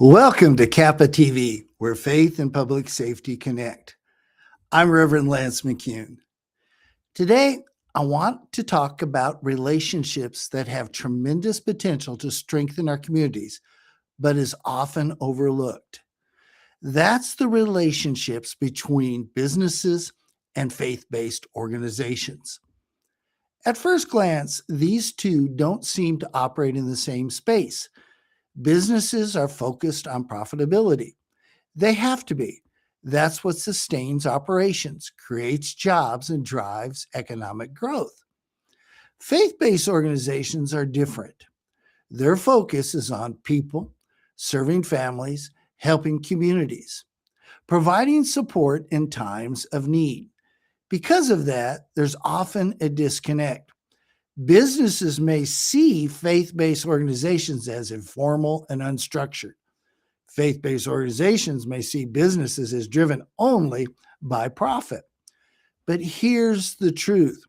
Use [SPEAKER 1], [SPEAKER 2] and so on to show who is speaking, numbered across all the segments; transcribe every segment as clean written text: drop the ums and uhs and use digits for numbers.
[SPEAKER 1] Welcome to Kappa TV, where faith and public safety connect. I'm Reverend Lance McCune. Today, I want to talk about relationships that have tremendous potential to strengthen our communities, but is often overlooked. That's the relationships between businesses and faith-based organizations. At first glance, these two don't seem to operate in the same space. Businesses are focused on profitability. They have to be. That's what sustains operations, creates jobs, and drives economic growth. Faith-based organizations are different. Their focus is on people, serving families, helping communities, providing support in times of need. Because of that, there's often a disconnect. Businesses may see faith-based organizations as informal and unstructured. Faith-based organizations may see businesses as driven only by profit. But here's the truth.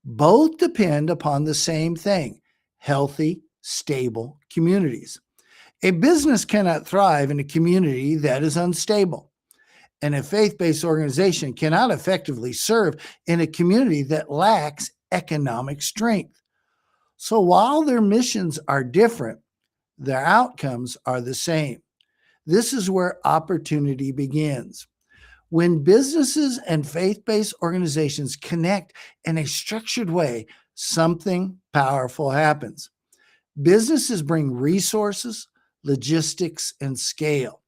[SPEAKER 1] Both depend upon the same thing: healthy, stable communities. A business cannot thrive in a community that is unstable. And a faith-based organization cannot effectively serve in a community that lacks economic strength. So while their missions are different, their outcomes are the same. This is where opportunity begins. When businesses and faith-based organizations connect in a structured way, something powerful happens. Businesses bring resources, logistics, and scale.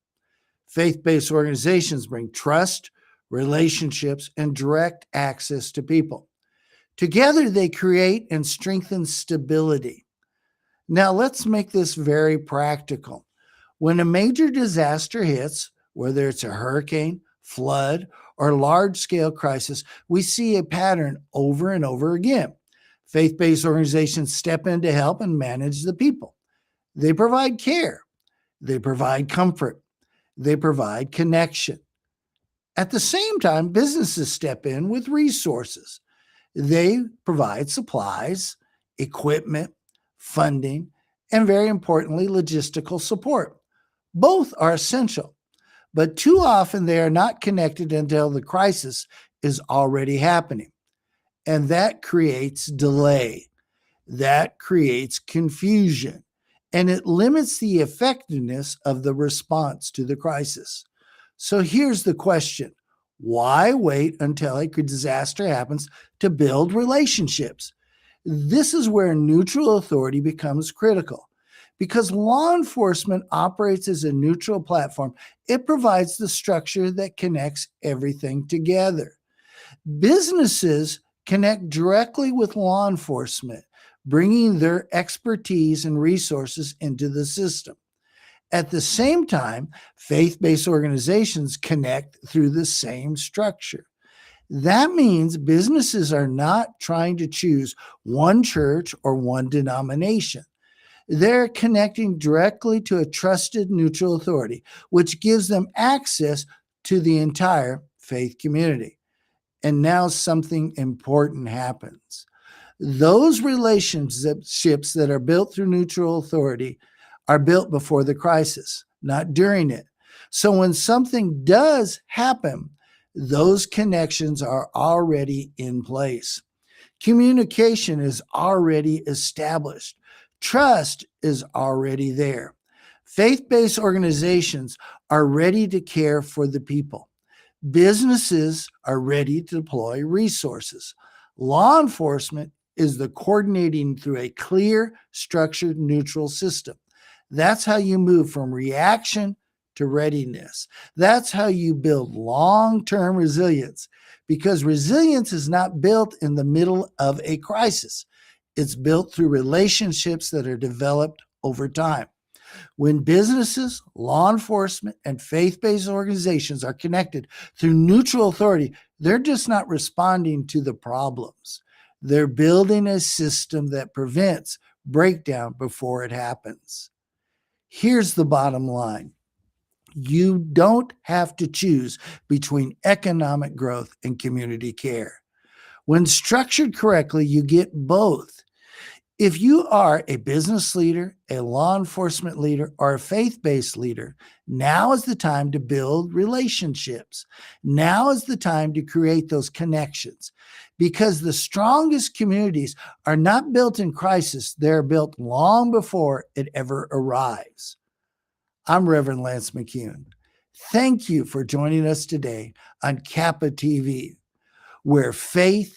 [SPEAKER 1] Faith-based organizations bring trust, relationships, and direct access to people. Together, they create and strengthen stability. Now, let's make this very practical. When a major disaster hits, whether it's a hurricane, flood, or large-scale crisis, we see a pattern over and over again. Faith-based organizations step in to help and manage the people. They provide care. They provide comfort. They provide connection. At the same time, businesses step in with resources. They provide supplies, equipment, funding, and very importantly, logistical support. Both are essential, but too often they are not connected until the crisis is already happening. And that creates delay. That creates confusion, and it limits the effectiveness of the response to the crisis. So here's the question. Why wait until a disaster happens to build relationships? This is where neutral authority becomes critical. Because law enforcement operates as a neutral platform, it provides the structure that connects everything together. Businesses connect directly with law enforcement, bringing their expertise and resources into the system. At the same time, faith-based organizations connect through the same structure. That means businesses are not trying to choose one church or one denomination. They're connecting directly to a trusted neutral authority, which gives them access to the entire faith community. And now something important happens. Those relationships that are built through neutral authority are built before the crisis, not during it. So when something does happen, those connections are already in place. Communication is already established. Trust is already there. Faith-based organizations are ready to care for the people. Businesses are ready to deploy resources. Law enforcement is the coordinating through a clear, structured, neutral system. That's how you move from reaction to readiness. That's how you build long-term resilience, because resilience is not built in the middle of a crisis. It's built through relationships that are developed over time. When businesses, law enforcement, and faith-based organizations are connected through neutral authority, they're just not responding to the problems. They're building a system that prevents breakdown before it happens. Here's the bottom line. You don't have to choose between economic growth and community care. When structured correctly, you get both. If you are a business leader, a law enforcement leader, or a faith based leader, now is the time to build relationships. Now is the time to create those connections because the strongest communities are not built in crisis, they're built long before it ever arrives. I'm Reverend Lance McCune. Thank you for joining us today on Kappa TV, where faith